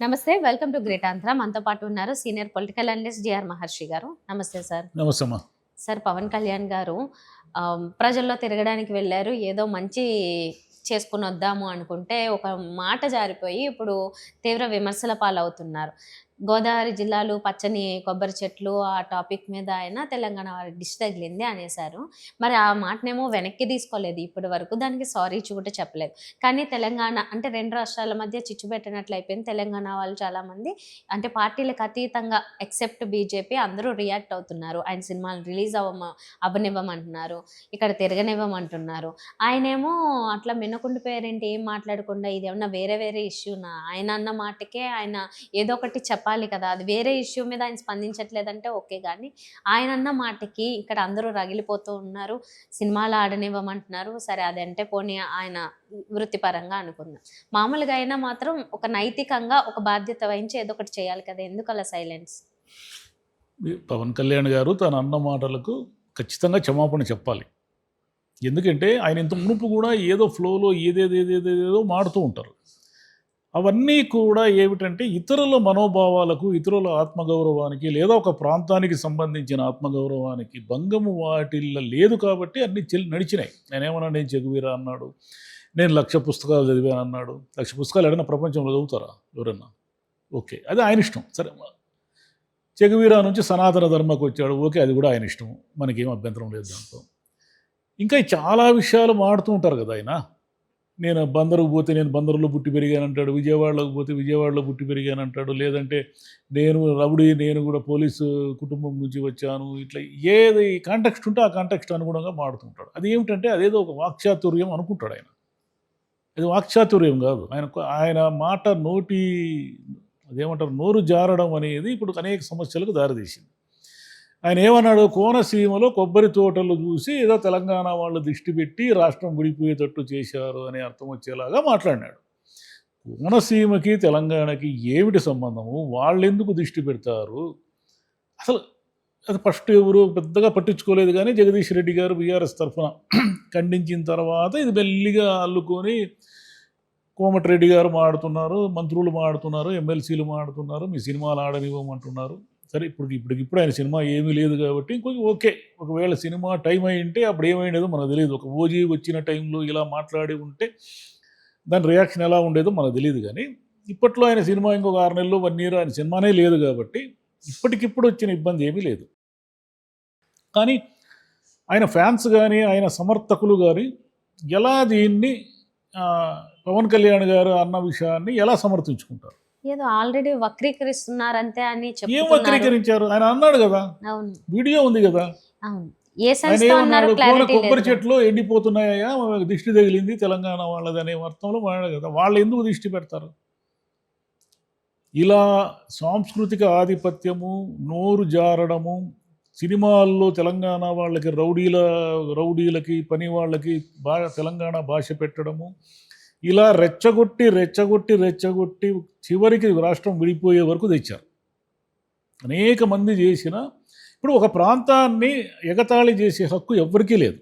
నమస్తే. Welcome to great Andhra. మనతో పాటు ఉన్నారు సీనియర్ పొలిటికల్ అనలిస్ట్ జీఆర్ మహర్షి గారు. నమస్తే సార్. నమస్తే అమ్మా. సార్, పవన్ కళ్యాణ్ గారు ప్రజల్లో తిరగడానికి వెళ్లారు. ఏదో మంచి చేసుకొనొద్దాము అనుకుంటే ఒక మాట జారిపోయి ఇప్పుడు తీవ్ర విమర్శల పాలవుతున్నారు. గోదావరి జిల్లాలు పచ్చని కొబ్బరి చెట్లు ఆ టాపిక్ మీద ఆయన తెలంగాణ వారి దిష్టి తగిలింది అనేశారు. మరి ఆ మాటనేమో వెనక్కి తీసుకోలేదు ఇప్పటి వరకు. దానికి సారీ కూడా చెప్పలేదు. కానీ తెలంగాణ అంటే 2 రాష్ట్రాల మధ్య చిచ్చు పెట్టినట్లయిపోయింది. తెలంగాణ వాళ్ళు చాలామంది అంటే పార్టీలకు అతీతంగా ఎక్సెప్ట్ బీజేపీ అందరూ రియాక్ట్ అవుతున్నారు. ఆయన సినిమాలు రిలీజ్ అవ్వనివ్వమంటున్నారు. ఇక్కడ తిరగనివ్వమంటున్నారు. ఆయనేమో అట్లా మిన్నకుండిపోయారేంటి, ఏం మాట్లాడకుండా ఇదేమన్నా వేరే ఇష్యూనా? ఆయన అన్న మాటకే ఆయన ఏదో ఒకటి చెప్పాలి కదా. అది వేరే ఇష్యూ మీద ఆయన స్పందించట్లేదంటే ఓకే. కానీ ఆయన అన్న మాటకి ఇక్కడ అందరూ రగిలిపోతూ ఉన్నారు. సినిమాలు ఆడనివ్వమంటున్నారు. సరే, అదంటే పోనీ ఆయన వృత్తిపరంగా అనుకుందాం. మామూలుగా అయినా మాత్రం ఒక నైతికంగా ఒక బాధ్యత వహించి ఏదో ఒకటి చేయాలి కదా. ఎందుకు అలా సైలెన్స్? పవన్ కళ్యాణ్ గారు తన అన్న మాటలకు ఖచ్చితంగా క్షమాపణ చెప్పాలి. ఎందుకంటే ఆయన ఇంత మునుపు కూడా ఏదో ఫ్లోలో ఏదేదో మాడుతూ ఉంటారు. అవన్నీ కూడా ఏమిటంటే ఇతరుల మనోభావాలకు, ఇతరుల ఆత్మగౌరవానికి లేదా ఒక ప్రాంతానికి సంబంధించిన ఆత్మగౌరవానికి భంగము వాటిల్లో లేదు కాబట్టి అన్నీ నడిచినాయి. ఆయన ఏమన్నా నేను చెగువీరా అన్నాడు, నేను 1,00,000 పుస్తకాలు చదివాను అన్నాడు. 1,00,000 పుస్తకాలు ఏదైనా ప్రపంచంలో చదువుతారా ఎవరన్నా? ఓకే, అది ఆయన ఇష్టం. సరే, చెగువీరా నుంచి సనాతన ధర్మకు వచ్చాడు. ఓకే, అది కూడా ఆయన ఇష్టం, మనకేం అభ్యంతరం లేదు దాంట్లో. ఇంకా చాలా విషయాలు మాడుతూ ఉంటారు కదా ఆయన. నేను బందరుకు పోతే నేను బందరులో పుట్టి పెరిగానంటాడు, విజయవాడలోకి పోతే విజయవాడలో పుట్టి పెరిగానంటాడు, లేదంటే నేను రౌడీ, నేను కూడా పోలీసు కుటుంబం నుంచి వచ్చాను. ఇట్లా ఏది కాంటెక్స్ట్ ఉంటే ఆ కాంటెక్స్ట్ అనుగుణంగా మాడుతుంటాడు. అది ఏమిటంటే అదేదో ఒక వాక్చాతుర్యం అనుకుంటాడు ఆయన. అది వాక్చాతుర్యం కాదు. ఆయన మాట నోరు జారడం అనేది ఇప్పుడు అనేక సమస్యలకు దారితీసింది. ఆయన ఏమన్నాడు, కోనసీమలో కొబ్బరి తోటలు చూసి ఏదో తెలంగాణ వాళ్ళు దిష్టి పెట్టి రాష్ట్రం విడిపోయేటట్టు చేశారు అని అర్థం వచ్చేలాగా మాట్లాడినాడు. కోనసీమకి తెలంగాణకి ఏమిటి సంబంధము? వాళ్ళు ఎందుకు దిష్టి పెడతారు? అసలు అది ఫస్ట్ ఎవరు పెద్దగా పట్టించుకోలేదు. కానీ జగదీష్ రెడ్డి గారు బీఆర్ఎస్ తరఫున ఖండించిన తర్వాత ఇది మెల్లిగా అల్లుకొని కోమటిరెడ్డి గారు మాడుతున్నారు, మంత్రులు మాడుతున్నారు, ఎమ్మెల్సీలు మాడుతున్నారు, మీ సినిమాలు ఆడనివ్వమంటున్నారు. సరే, ఇప్పుడు ఆయన సినిమా ఏమీ లేదు కాబట్టి ఇంకొంచెం ఓకే. ఒకవేళ సినిమా టైం అయి ఉంటే అప్పుడు ఏమైండేదో మనకు తెలియదు. ఒక ఓజీ వచ్చిన టైంలో ఇలా మాట్లాడి ఉంటే దాని రియాక్షన్ ఎలా ఉండేదో మనకు తెలియదు. కానీ ఇప్పట్లో ఆయన సినిమా ఇంకొక 6 నెలలు 1 year ఆయన సినిమానే లేదు కాబట్టి ఇప్పటికిప్పుడు వచ్చిన ఇబ్బంది ఏమీ లేదు. కానీ ఆయన ఫ్యాన్స్ కానీ ఆయన సమర్థకులు కానీ ఎలా దీన్ని పవన్ కళ్యాణ్ గారు అన్న విషయాన్ని ఎలా సమర్థించుకుంటారు? ఏదో ఆల్రెడీ వక్రీకరిస్తున్నారంతే అని ఏం చెప్తున్నారు. వక్రీకరించారు? ఆయన అన్నాడు కదా, అవును, వీడియో ఉంది కదా. అవును. ఏ ఆయన సెన్స్ తో అన్నారు ఏమన్నాడు, క్లారిటీ కొబ్బరి లేదు. చెట్లు ఎండిపోతున్నాయా, దిష్టి తగిలింది తెలంగాణ వాళ్ళది అనే అర్థంలో వాడాడు కదా. వాళ్ళు ఎందుకు దిష్టి పెడతారు? ఇలా సాంస్కృతిక ఆధిపత్యము, నోరు జారడము, సినిమాల్లో తెలంగాణ వాళ్ళకి రౌడీలకి పని వాళ్ళకి తెలంగాణ భాష పెట్టడము, ఇలా రెచ్చగొట్టి చివరికి రాష్ట్రం విడిపోయే వరకు తెచ్చారు. అనేక మంది చేసిన ఇప్పుడు ఒక ప్రాంతాన్ని ఎగతాళి చేసే హక్కు ఎవ్వరికీ లేదు.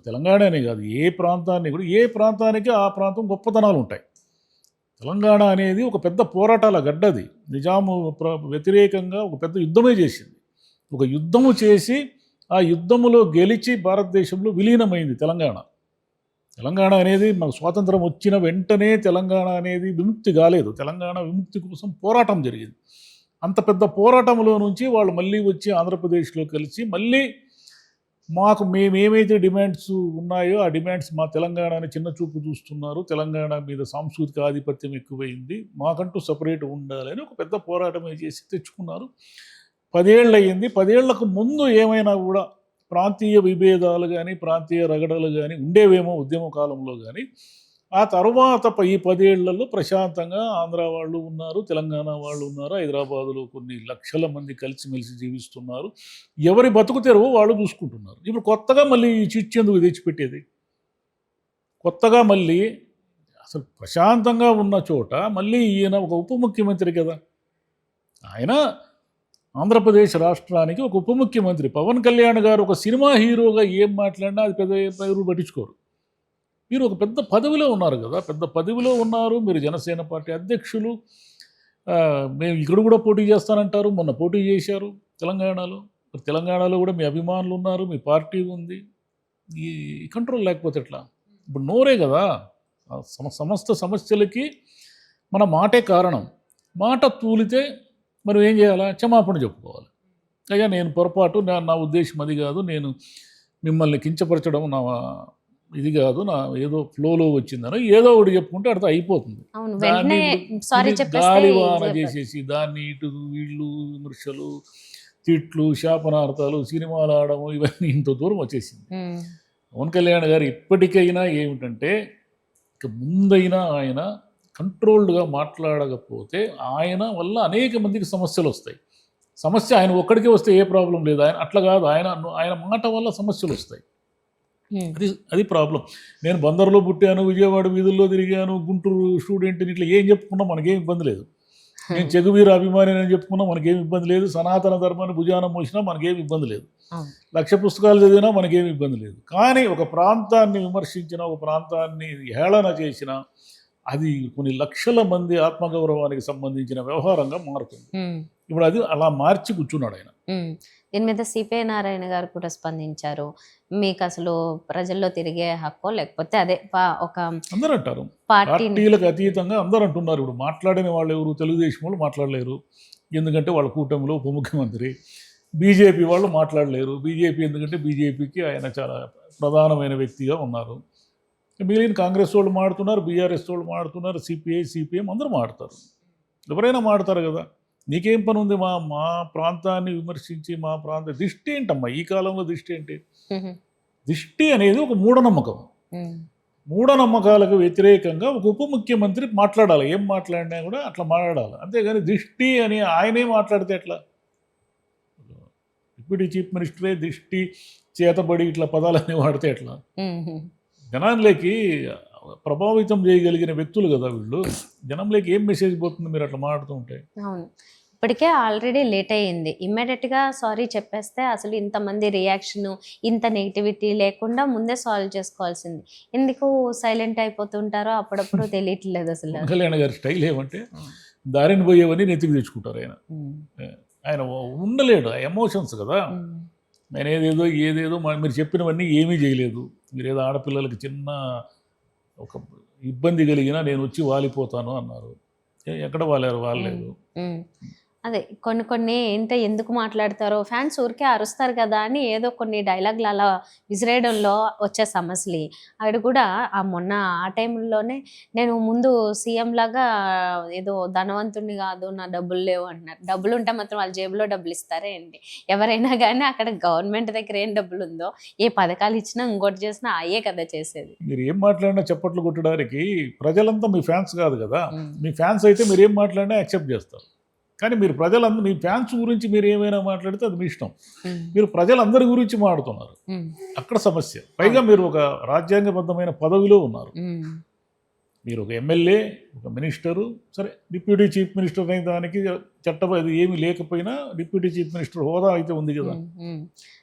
తెలంగాణనే కాదు, ఏ ప్రాంతాన్ని కూడా, ఏ ప్రాంతానికి ఆ ప్రాంతం గొప్పతనాలు ఉంటాయి. తెలంగాణ అనేది ఒక పెద్ద పోరాటాల గడ్డది. నిజాము వ్యతిరేకంగా ఒక పెద్ద యుద్ధమే చేసింది. ఒక యుద్ధము చేసి ఆ యుద్ధములో గెలిచి భారతదేశంలో విలీనమైంది తెలంగాణ. తెలంగాణ అనేది మనకు స్వాతంత్రం వచ్చిన వెంటనే తెలంగాణ అనేది విముక్తి కాలేదు. తెలంగాణ విముక్తి కోసం పోరాటం జరిగింది. అంత పెద్ద పోరాటంలో నుంచి వాళ్ళు మళ్ళీ వచ్చి ఆంధ్రప్రదేశ్లో కలిసి మళ్ళీ మేమేమైతే డిమాండ్స్ ఉన్నాయో ఆ డిమాండ్స్ మా తెలంగాణని చిన్న చూపు చూస్తున్నారు, తెలంగాణ మీద సాంస్కృతిక ఆధిపత్యం ఎక్కువైంది, మాకంటూ సపరేట్ ఉండాలని ఒక పెద్ద పోరాటమే చేసి తెచ్చుకున్నారు. 10 ఏళ్ళు అయ్యింది. 10 ఏళ్లకు ముందు ఏమైనా కూడా ప్రాంతీయ విభేదాలు కానీ ప్రాంతీయ రగడలు కానీ ఉండేవేమో ఉద్యమ కాలంలో. కానీ ఆ తర్వాత ఈ 10 ఏళ్లలో ప్రశాంతంగా ఆంధ్ర వాళ్ళు ఉన్నారు, తెలంగాణ వాళ్ళు ఉన్నారు, హైదరాబాదులో కొన్ని లక్షల మంది కలిసిమెలిసి జీవిస్తున్నారు. ఎవరి బతుకు తెరువు వాళ్ళు చూసుకుంటున్నారు. ఇప్పుడు కొత్తగా మళ్ళీ ఈ చిచ్చెందుకు తెచ్చిపెట్టేది? కొత్తగా మళ్ళీ అసలు ప్రశాంతంగా ఉన్న చోట మళ్ళీ ఈయన ఒక ఉప ముఖ్యమంత్రి కదా. ఆయన ఆంధ్రప్రదేశ్ రాష్ట్రానికి ఒక ఉప ముఖ్యమంత్రి. పవన్ కళ్యాణ్ గారు ఒక సినిమా హీరోగా ఏం మాట్లాడినా అది పెద్ద పేరు పట్టించుకోరు. మీరు ఒక పెద్ద పదవిలో ఉన్నారు కదా, పెద్ద పదవిలో ఉన్నారు, మీరు జనసేన పార్టీ అధ్యక్షులు. మేము ఇక్కడ కూడా పోటీ చేస్తానంటారు, మొన్న పోటీ చేశారు తెలంగాణలో. మరి తెలంగాణలో కూడా మీ అభిమానులు ఉన్నారు, మీ పార్టీ ఉంది. ఈ కంట్రోల్ లేకపోతే ఎట్లా? ఇప్పుడు నోరే కదా సమస్త సమస్యలకి మన మాటే కారణం. మాట తూలితే మనం ఏం చేయాలా? క్షమాపణ చెప్పుకోవాలి. అయ్యా నేను పొరపాటు, నా ఉద్దేశం అది కాదు, నేను మిమ్మల్ని కించపరచడం నా ఇది కాదు, నా ఏదో ఫ్లోలో వచ్చిందని ఏదో ఒకటి చెప్పుకుంటే అర్థం అయిపోతుంది. దాన్ని గాలివాన చేసేసి దాన్ని ఇటు వీళ్ళు విమర్శలు, తిట్లు, శాపనార్థాలు, సినిమాలు ఆడము ఇవన్నీ ఇంత దూరం వచ్చేసింది. పవన్ కళ్యాణ్ గారు ఇప్పటికైనా ఏమిటంటే ఇక ముందైనా ఆయన కంట్రోల్డ్గా మాట్లాడకపోతే ఆయన వల్ల అనేక మందికి సమస్యలు వస్తాయి. సమస్య ఆయన ఒక్కడికే వస్తే ఏ ప్రాబ్లం లేదు, ఆయన అట్లా కాదు, ఆయన మాట వల్ల సమస్యలు వస్తాయి. అది ప్రాబ్లం. నేను బందర్లో పుట్టాను, విజయవాడ వీధుల్లో తిరిగాను, గుంటూరు స్టూడెంట్ని, ఇట్లా ఏం చెప్పుకున్నా మనకేం ఇబ్బంది లేదు. నేను చెగువీర అభిమాని అని చెప్పుకున్నా మనకేం ఇబ్బంది లేదు. సనాతన ధర్మాన్ని భుజానం మోసినా మనకేం ఇబ్బంది లేదు. 1,00,000 పుస్తకాలు చదివినా మనకేం ఇబ్బంది లేదు. కానీ ఒక ప్రాంతాన్ని విమర్శించిన, ఒక ప్రాంతాన్ని హేళన చేసిన, అది కొన్ని లక్షల మంది ఆత్మగౌరవానికి సంబంధించిన వ్యవహారంగా మారుతుంది. ఇప్పుడు అది అలా మార్చి కూర్చున్నాడు ఆయన. దీని మీద సిపిఐ నారాయణ గారు కూడా స్పందించారు. మీకు అసలు ప్రజల్లో తిరిగే హక్కు లేకపోతే అదే ఒక అందరూ అంటారు, పార్టీలకు అతీతంగా అందరూ అంటున్నారు. ఇప్పుడు మాట్లాడిన వాళ్ళు ఎవరు? తెలుగుదేశం వాళ్ళు మాట్లాడలేరు, ఎందుకంటే వాళ్ళ కూటమిలో ఉప ముఖ్యమంత్రి. బీజేపీ వాళ్ళు మాట్లాడలేరు, బీజేపీ ఎందుకంటే బీజేపీకి ఆయన చాలా ప్రధానమైన వ్యక్తిగా ఉన్నారు. మిగిలిన కాంగ్రెస్ వాళ్ళు మాడుతున్నారు, బీఆర్ఎస్ వాళ్ళు మాడుతున్నారు, సిపిఐ సిపిఎం అందరూ మాడతారు. ఎవరైనా మాడతారు కదా. నీకేం పని ఉంది మా ప్రాంతాన్ని విమర్శించి మా ప్రాంత దిష్టి ఏంటమ్మా? ఈ కాలంలో దిష్టి ఏంటి? దిష్టి అనేది ఒక మూఢనమ్మకం. మూఢనమ్మకాలకు వ్యతిరేకంగా ఒక ఉప ముఖ్యమంత్రి మాట్లాడాలి. ఏం మాట్లాడినా కూడా అట్లా మాట్లాడాలి. అంతేగాని దిష్టి అని ఆయనే మాట్లాడితే ఎట్లా? డిప్యూటీ చీఫ్ మినిస్టరే దిష్టి, చేతబడి ఇట్లా పదాలన్నీ వాడితే ఎట్లా? జనాల్లోకి ప్రభావితం చేయగలిగిన వ్యక్తులు కదా వీళ్ళు. జనంలోకి ఏం మెసేజ్ పోతుంది మీరు అట్లా మాట్లాడుతూ ఉంటే? అవును, ఇప్పటికే ఆల్రెడీ లేట్ అయ్యింది. ఇమ్మీడియట్గా సారీ చెప్పేస్తే అసలు ఇంతమంది రియాక్షన్, ఇంత నెగిటివిటీ లేకుండా ముందే సాల్వ్ చేసుకోవాల్సింది. ఎందుకు సైలెంట్ అయిపోతుంటారో అప్పుడప్పుడు తెలియట్లేదు అసలు. కళ్యాణ్ గారి స్టైల్ ఏమంటే దారిని పోయేవన్నీ నెత్తికి తెచ్చుకుంటారు ఆయన. ఆయన ఉండలేడు, ఎమోషన్స్ కదా. ఆయన ఏదేదో మీరు చెప్పినవన్నీ ఏమీ చేయలేదు. మీరు ఏదో ఆడపిల్లలకి చిన్న ఒక ఇబ్బంది కలిగినా నేను వచ్చి వాలిపోతాను అన్నారు. ఎక్కడ వాలేరు? వాళ్ళలేదు. అదే కొన్ని ఏంటో ఎందుకు మాట్లాడతారో, ఫ్యాన్స్ ఊరికే అరుస్తారు కదా అని ఏదో కొన్ని డైలాగులు అలా విసిరేయడంలో వచ్చే సమస్యలు. అవి కూడా మొన్న ఆ టైంలోనే నేను ముందు సీఎం లాగా ఏదో ధనవంతుడిని కాదు, నా డబ్బులు లేవు అంటున్నారు. డబ్బులు ఉంటే మాత్రం వాళ్ళ జేబులో డబ్బులు ఇస్తారే ఏంటి? ఎవరైనా కానీ అక్కడ గవర్నమెంట్ దగ్గర ఏం డబ్బులు ఉందో, ఏ పథకాలు ఇచ్చినా ఇంకోటి చేసినా అయ్యే కదా చేసేది. మీరు ఏం మాట్లాడినా చప్పట్లు కొట్టడానికి ప్రజలంతా మీ ఫ్యాన్స్ కాదు కదా. మీ ఫ్యాన్స్ అయితే మీరు ఏం మాట్లాడినా యాక్సెప్ట్ చేస్తారు. కానీ మీరు ప్రజలందరూ, మీ ఫ్యాన్స్ గురించి మీరు ఏమైనా మాట్లాడితే అది మీ ఇష్టం. మీరు ప్రజలందరి గురించి మాట్లాడుతున్నారు, అక్కడ సమస్య. పైగా మీరు ఒక రాజ్యాంగబద్ధమైన పదవిలో ఉన్నారు. మీరు ఒక ఎమ్మెల్యే, ఒక మినిస్టరు, సరే డిప్యూటీ చీఫ్ మినిస్టర్ అయిన దానికి చట్టం అది ఏమీ లేకపోయినా డిప్యూటీ చీఫ్ మినిస్టర్ హోదా అయితే ఉంది కదా.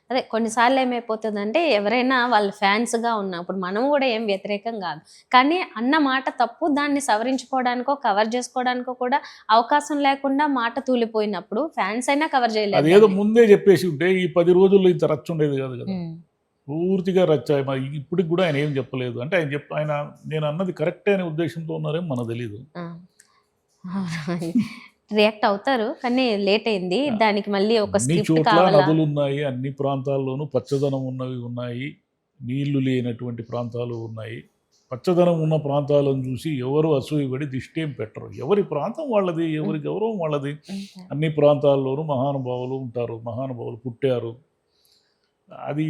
అదే కొన్నిసార్లు ఏమైపోతుందంటే ఎవరైనా వాళ్ళ ఫ్యాన్స్గా ఉన్నప్పుడు మనం కూడా ఏం వ్యతిరేకం కాదు, కానీ అన్న మాట తప్పు, దాన్ని సవరించుకోవడానికో కవర్ చేసుకోవడానికో కూడా అవకాశం లేకుండా మాట తూలిపోయినప్పుడు ఫ్యాన్స్ అయినా కవర్ చేయలేదు. అదేదో ముందే చెప్పేసి ఉంటే ఈ 10 రోజుల్లో ఇంత రచ్చ ఉండేది కాదు కదా. పూర్తిగా రచ్చాయి. ఇప్పటికి కూడా ఆయన ఏం చెప్పలేదు అంటే ఆయన నేను అన్నది కరెక్ట్ అనే ఉద్దేశంతో ఉన్నారేమో మనకు తెలీదు. రియాక్ట్ అవుతారు కానీ లేట్ అయింది. దానికి మళ్ళీ ఒక స్క్రిప్ట్ కావాలి. నదులు ఉన్నాయి, అన్ని ప్రాంతాల్లోనూ పచ్చదనం ఉన్నవి ఉన్నాయి, నీళ్లు లేనటువంటి ప్రాంతాలు ఉన్నాయి. పచ్చదనం ఉన్న ప్రాంతాలను చూసి ఎవరు అసూయపడి దిష్టి ఏం పెట్టరు. ఎవరి ప్రాంతం వాళ్ళది, ఎవరి గౌరవం వాళ్ళది. అన్ని ప్రాంతాల్లోనూ మహానుభావులు ఉంటారు, మహానుభావులు పుట్టారు. అది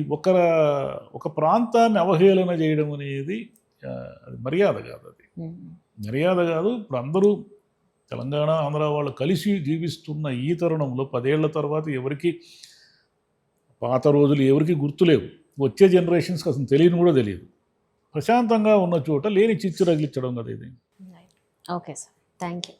ఒక ప్రాంతాన్ని అవహేళన చేయడం అనేది అది మర్యాద కాదు. అది మర్యాద కాదు. ఇప్పుడు అందరూ తెలంగాణ ఆంధ్ర వాళ్ళు కలిసి జీవిస్తున్న ఈ తరుణంలో 10 ఏళ్ల తర్వాత ఎవరికి పాత రోజులు ఎవరికి గుర్తులేవు. వచ్చే జనరేషన్స్కి అసలు తెలియని కూడా తెలియదు. ప్రశాంతంగా ఉన్న చోట లేని చిచ్చు రగిలించడం కదా ఇది. Okay sir, thank you.